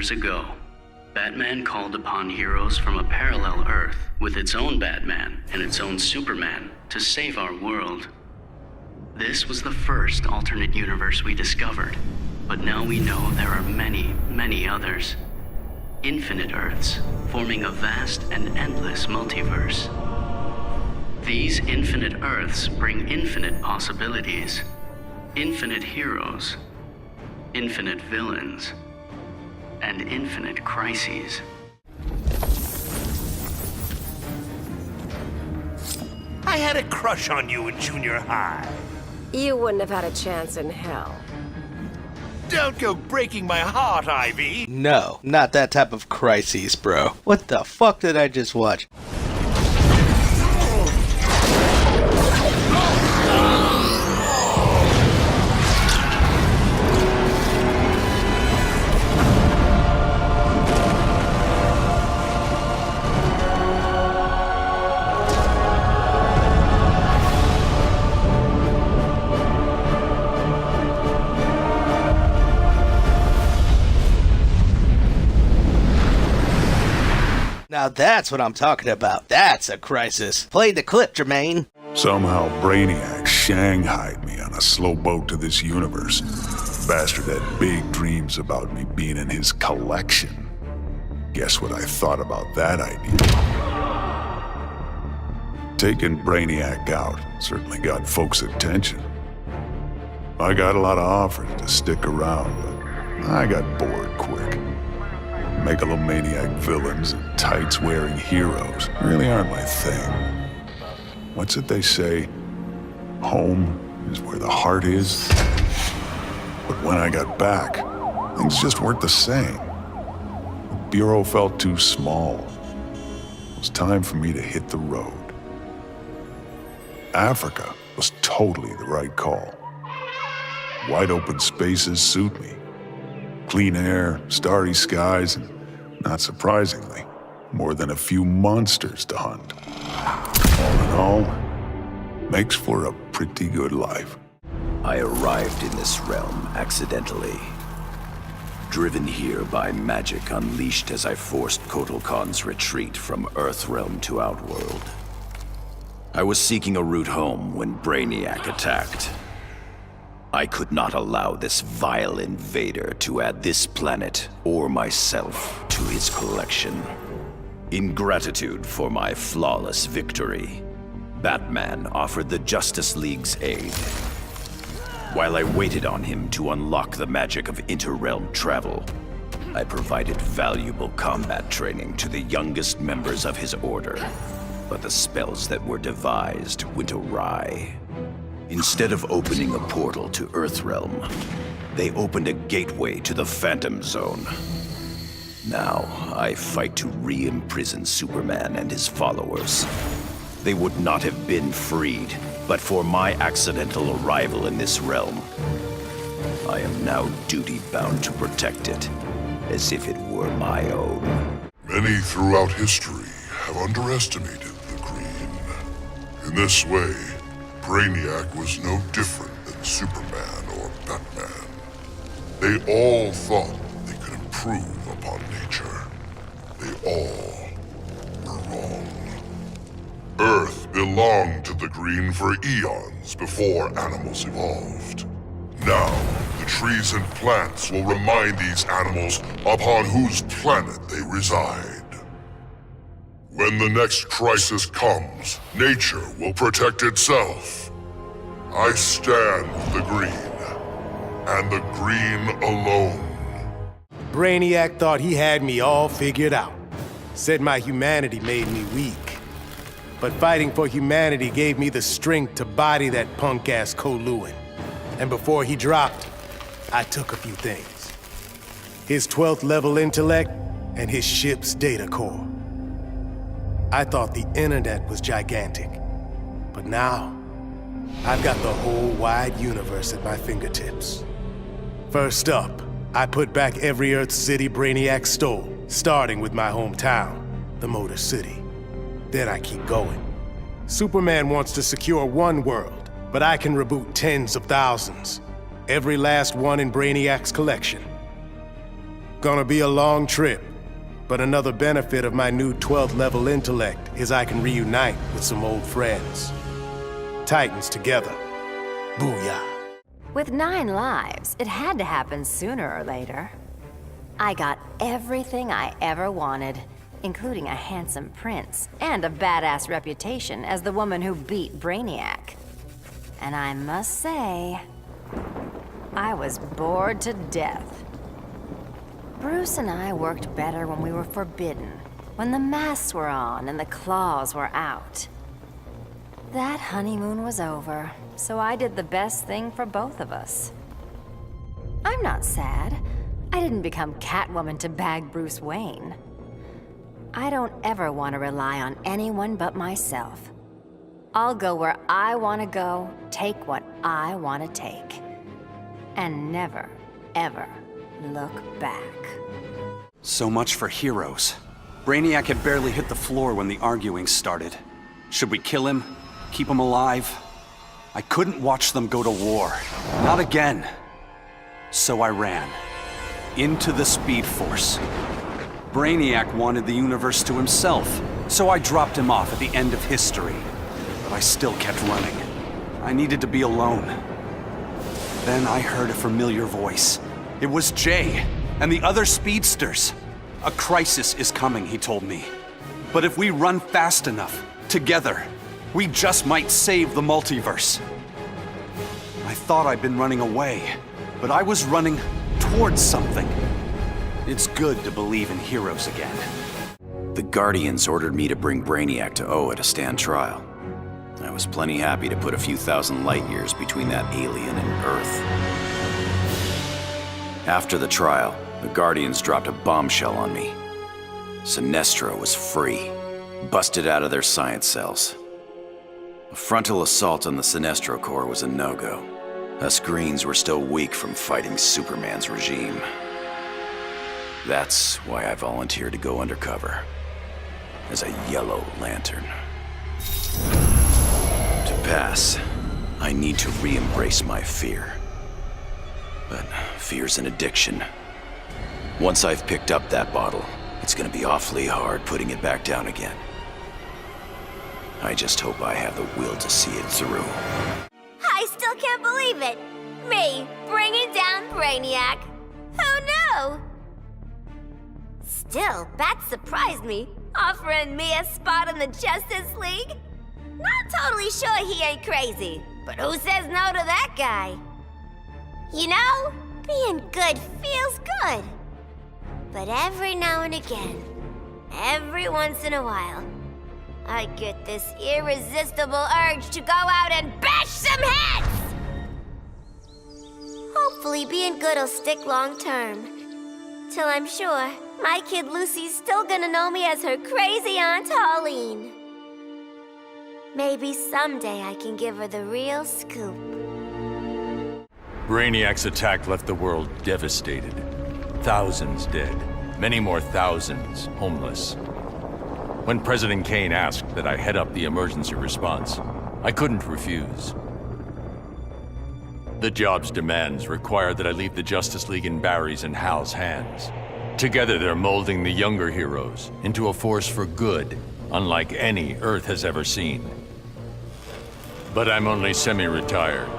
years ago, Batman called upon heroes from a parallel Earth with its own Batman and its own Superman to save our world. This was the first alternate universe we discovered, but now we know there are many, many others. Infinite Earths, forming a vast and endless multiverse. These infinite Earths bring infinite possibilities, infinite heroes, infinite villains, and infinite crises. I had a crush on you in junior high. You wouldn't have had a chance in hell. Don't go breaking my heart, Ivy. No, not that type of crises, bro. What the fuck did I just watch? Now that's what I'm talking about. That's a crisis. Play the clip, Jermaine. Somehow Brainiac shanghaied me on a slow boat to this universe. Bastard had big dreams about me being in his collection. Guess what I thought about that idea? Taking Brainiac out certainly got folks' attention. I got a lot of offers to stick around, but I got bored quick. Megalomaniac villains and tights-wearing heroes really aren't my thing. What's it they say? Home is where the heart is. But when I got back, things just weren't the same. The Bureau felt too small. It was time for me to hit the road. Africa was totally the right call. Wide open spaces suit me. Clean air, starry skies, and, not surprisingly, more than a few monsters to hunt. All in all, makes for a pretty good life. I arrived in this realm accidentally. Driven here by magic unleashed as I forced Kotal Khan's retreat from Earthrealm to Outworld. I was seeking a route home when Brainiac attacked. I could not allow this vile invader to add this planet or myself to his collection. In gratitude for my flawless victory, Batman offered the Justice League's aid. While I waited on him to unlock the magic of interrealm travel, I provided valuable combat training to the youngest members of his order. But the spells that were devised went awry. Instead of opening a portal to Earthrealm, they opened a gateway to the Phantom Zone. Now, I fight to re-imprison Superman and his followers. They would not have been freed, but for my accidental arrival in this realm. I am now duty-bound to protect it, as if it were my own. Many throughout history have underestimated the Green. In this way, Brainiac was no different than Superman or Batman. They all thought they could improve upon nature. They all were wrong. Earth belonged to the Green for eons before animals evolved. Now, the trees and plants will remind these animals upon whose planet they reside. When the next crisis comes, nature will protect itself. I stand with the Green, and the Green alone. Brainiac thought he had me all figured out. Said my humanity made me weak. But fighting for humanity gave me the strength to body that punk-ass Koluan. And before he dropped, I took a few things. His 12th level intellect and his ship's data core. I thought the internet was gigantic. But now, I've got the whole wide universe at my fingertips. First up, I put back every Earth city Brainiac stole, starting with my hometown, the Motor City. Then I keep going. Superman wants to secure one world, but I can reboot tens of thousands. Every last one in Brainiac's collection. Gonna be a long trip, but another benefit of my new 12th level intellect is I can reunite with some old friends. Titans together. Booyah. With 9 lives, it had to happen sooner or later. I got everything I ever wanted, including a handsome prince and a badass reputation as the woman who beat Brainiac. And I must say, I was bored to death. Bruce and I worked better when we were forbidden, when the masks were on and the claws were out. That honeymoon was over, so I did the best thing for both of us. I'm not sad. I didn't become Catwoman to bag Bruce Wayne. I don't ever want to rely on anyone but myself. I'll go where I want to go, take what I want to take. And never, ever look back. So much for heroes. Brainiac had barely hit the floor when the arguing started. Should we kill him? Keep him alive? I couldn't watch them go to war. Not again. So I ran. Into the Speed Force. Brainiac wanted the universe to himself, so I dropped him off at the end of history. But I still kept running. I needed to be alone. Then I heard a familiar voice. It was Jay and the other speedsters. A crisis is coming, he told me. But if we run fast enough, together, we just might save the multiverse. I thought I'd been running away, but I was running towards something. It's good to believe in heroes again. The Guardians ordered me to bring Brainiac to Oa to stand trial. I was plenty happy to put a few thousand light years between that alien and Earth. After the trial, the Guardians dropped a bombshell on me. Sinestro was free, busted out of their science cells. A frontal assault on the Sinestro Corps was a no-go. Us Greens were still weak from fighting Superman's regime. That's why I volunteered to go undercover as a Yellow Lantern. To pass, I need to re-embrace my fear. But fear's an addiction. Once I've picked up that bottle, it's gonna be awfully hard putting it back down again. I just hope I have the will to see it through. I still can't believe it! Me, bringing down Brainiac! Who knew? Still, Bat surprised me, offering me a spot in the Justice League. Not totally sure he ain't crazy, but who says no to that guy? You know, being good feels good. But every now and again, every once in a while, I get this irresistible urge to go out and bash some heads! Hopefully being good'll stick long term. Till I'm sure my kid Lucy's still gonna know me as her crazy Aunt Pauline. Maybe someday I can give her the real scoop. Brainiac's attack left the world devastated. Thousands dead, many more thousands homeless. When President Kane asked that I head up the emergency response, I couldn't refuse. The job's demands require that I leave the Justice League in Barry's and Hal's hands. Together they're molding the younger heroes into a force for good, unlike any Earth has ever seen. But I'm only semi-retired.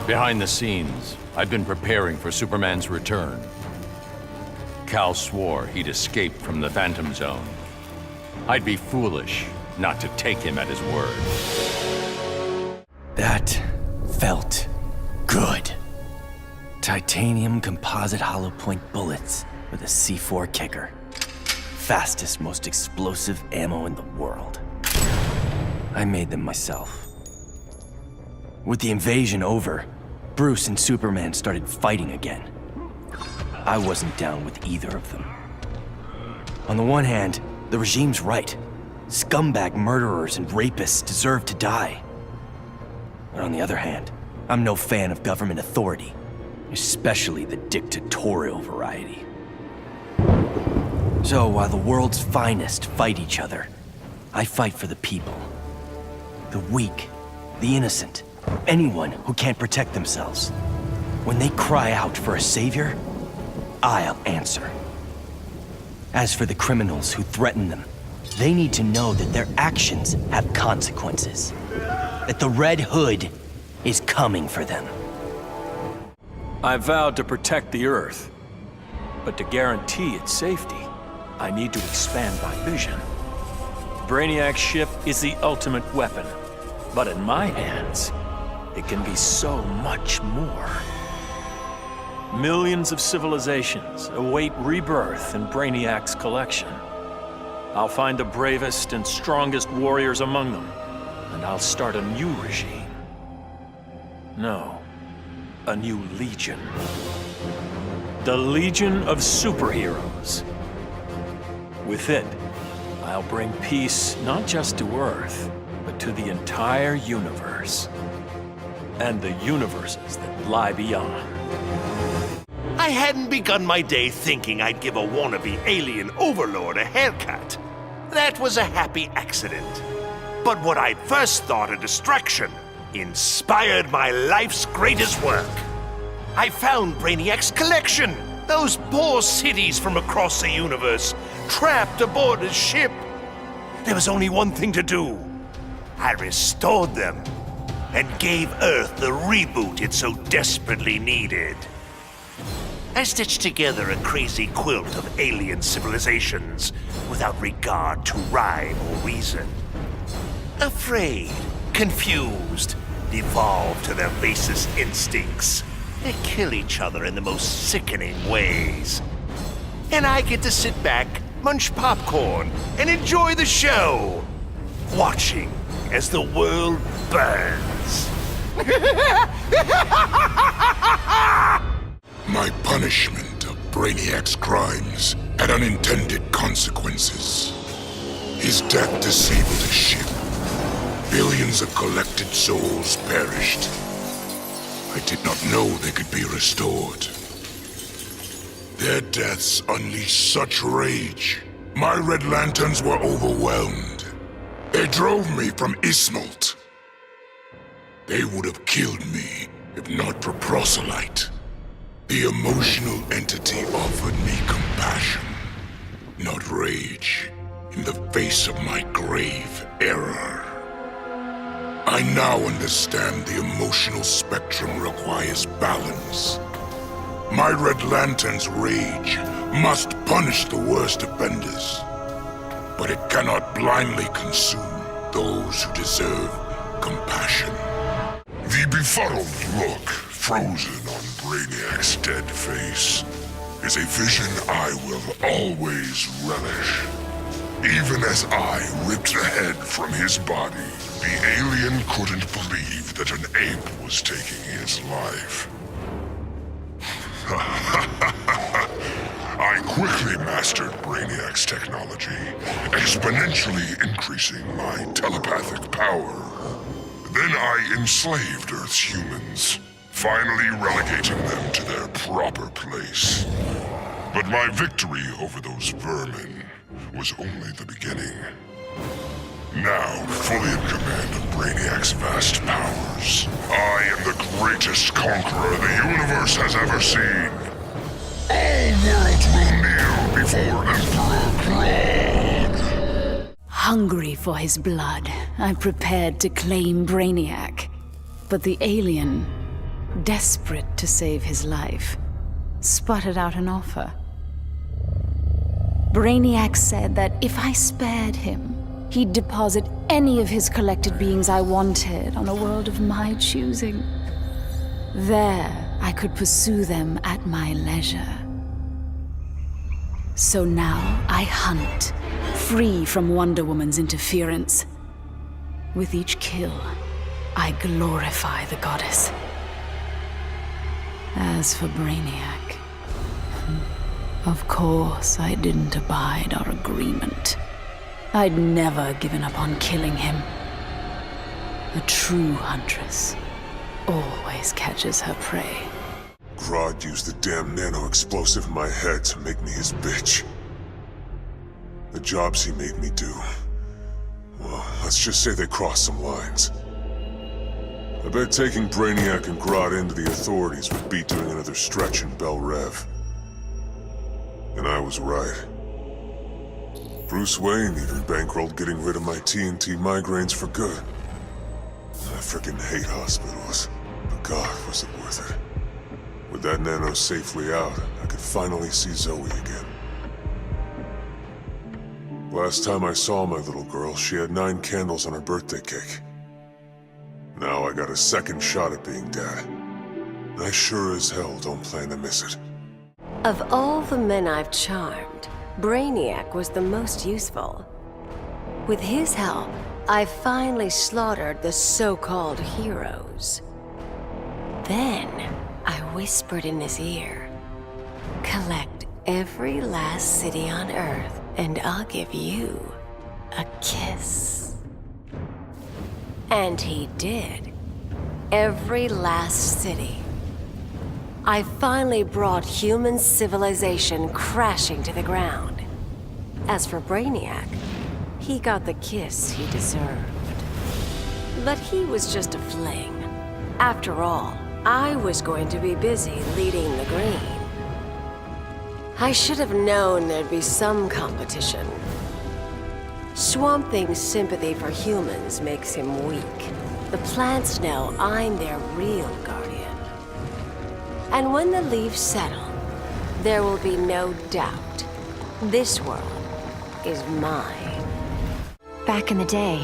Behind the scenes, I've been preparing for Superman's return. Kal swore he'd escaped from the Phantom Zone. I'd be foolish not to take him at his word. That felt good. Titanium composite hollow point bullets with a C4 kicker. Fastest, most explosive ammo in the world. I made them myself. With the invasion over, Bruce and Superman started fighting again. I wasn't down with either of them. On the one hand, the regime's right. Scumbag murderers and rapists deserve to die. But on the other hand, I'm no fan of government authority, especially the dictatorial variety. So while the world's finest fight each other, I fight for the people. The weak, the innocent, anyone who can't protect themselves. When they cry out for a savior, I'll answer. As for the criminals who threaten them, they need to know that their actions have consequences. That the Red Hood is coming for them. I vowed to protect the Earth. But to guarantee its safety, I need to expand my vision. Brainiac's ship is the ultimate weapon. But in my hands, it can be so much more. Millions of civilizations await rebirth in Brainiac's collection. I'll find the bravest and strongest warriors among them, and I'll start a new regime. No, a new legion. The Legion of Superheroes. With it, I'll bring peace not just to Earth, but to the entire universe. And the universes that lie beyond. I hadn't begun my day thinking I'd give a wannabe alien overlord a haircut. That was a happy accident. But what I'd first thought a distraction inspired my life's greatest work. I found Brainiac's collection. Those poor cities from across the universe, trapped aboard his ship. There was only one thing to do. I restored them and gave Earth the reboot it so desperately needed. I stitched together a crazy quilt of alien civilizations without regard to rhyme or reason. Afraid, confused, devolved to their basest instincts. They kill each other in the most sickening ways. And I get to sit back, munch popcorn, and enjoy the show, watching as the world burns. My punishment of Brainiac's crimes had unintended consequences. His death disabled his ship. Billions of collected souls perished. I did not know they could be restored. Their deaths unleashed such rage. My Red Lanterns were overwhelmed. They drove me from Ismalt. They would have killed me if not for Proselyte. The emotional entity offered me compassion, not rage, in the face of my grave error. I now understand the emotional spectrum requires balance. My Red Lantern's rage must punish the worst offenders, but it cannot blindly consume those who deserve compassion. The befuddled look frozen on Brainiac's dead face is a vision I will always relish. Even as I ripped the head from his body, the alien couldn't believe that an ape was taking his life. I quickly mastered Brainiac's technology, exponentially increasing my telepathic power. Then I enslaved Earth's humans, finally relegating them to their proper place. But my victory over those vermin was only the beginning. Now, fully in command of Brainiac's vast powers, I am the greatest conqueror the universe has ever seen. All worlds will kneel before Emperor Grodd. Hungry for his blood, I prepared to claim Brainiac. But the alien, desperate to save his life, sputtered out an offer. Brainiac said that if I spared him, he'd deposit any of his collected beings I wanted on a world of my choosing. There, I could pursue them at my leisure. So now I hunt, free from Wonder Woman's interference. With each kill, I glorify the goddess. As for Brainiac, of course I didn't abide our agreement. I'd never given up on killing him. A true huntress always catches her prey. Grodd used the damn nano-explosive in my head to make me his bitch. The jobs he made me do, well, let's just say they crossed some lines. I bet taking Brainiac and Grodd into the authorities would be doing another stretch in Bel Rev. And I was right. Bruce Wayne even bankrolled getting rid of my TNT migraines for good. I frickin' hate hospitals, but God, was it worth it. With that nano safely out, I could finally see Zoe again. Last time I saw my little girl, she had 9 candles on her birthday cake. Now I got a second shot at being dad. And I sure as hell don't plan to miss it. Of all the men I've charmed, Brainiac was the most useful. With his help, I finally slaughtered the so-called heroes. Then, I whispered in his ear, collect every last city on Earth, and I'll give you a kiss. And he did. Every last city. I finally brought human civilization crashing to the ground. As for Brainiac, he got the kiss he deserved. But he was just a fling. After all, I was going to be busy leading the Green. I should have known there'd be some competition. Swamp Thing's sympathy for humans makes him weak. The plants know I'm their real guardian. And when the leaves settle, there will be no doubt. This world is mine. Back in the day,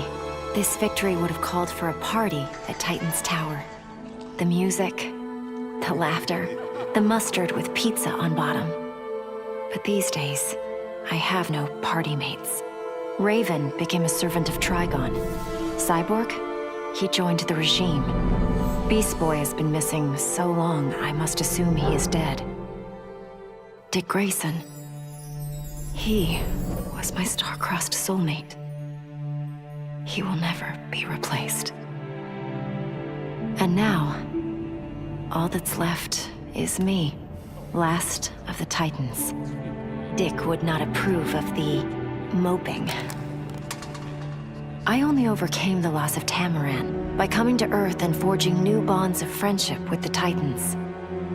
this victory would have called for a party at Titan's Tower. The music, the laughter, the mustard with pizza on bottom. But these days, I have no party mates. Raven became a servant of Trigon. Cyborg, he joined the regime. Beast Boy has been missing so long, I must assume he is dead. Dick Grayson, he was my star-crossed soulmate. He will never be replaced. And now, all that's left is me, last of the Titans. Dick would not approve of the moping. I only overcame the loss of Tamaran by coming to Earth and forging new bonds of friendship with the Titans.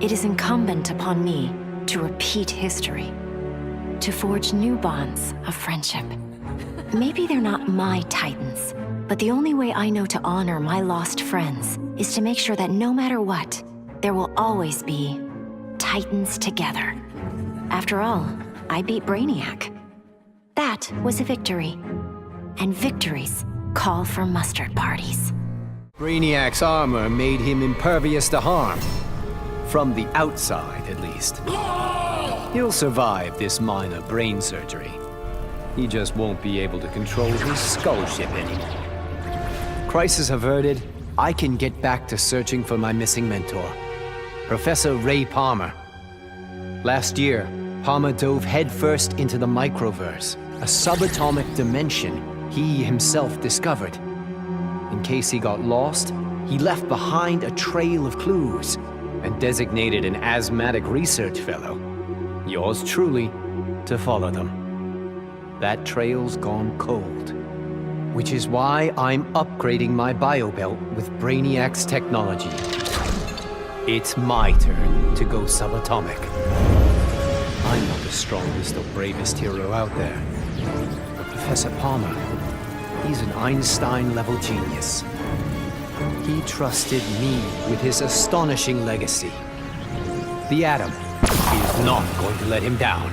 It is incumbent upon me to repeat history, to forge new bonds of friendship. Maybe they're not my Titans, but the only way I know to honor my lost friends is to make sure that no matter what, there will always be Titans together. After all, I beat Brainiac. That was a victory. And victories call for mustard parties. Brainiac's armor made him impervious to harm. From the outside, at least. He'll survive this minor brain surgery. He just won't be able to control his skull ship anymore. Crisis averted, I can get back to searching for my missing mentor, Professor Ray Palmer. Last year, Palmer dove headfirst into the Microverse, a subatomic dimension he himself discovered. In case he got lost, he left behind a trail of clues and designated an asthmatic research fellow, yours truly, to follow them. That trail's gone cold, which is why I'm upgrading my biobelt with Brainiac's technology. It's my turn to go subatomic. I'm not the strongest or bravest hero out there, but Professor Palmer, he's an Einstein-level genius. He trusted me with his astonishing legacy. The Atom is not going to let him down.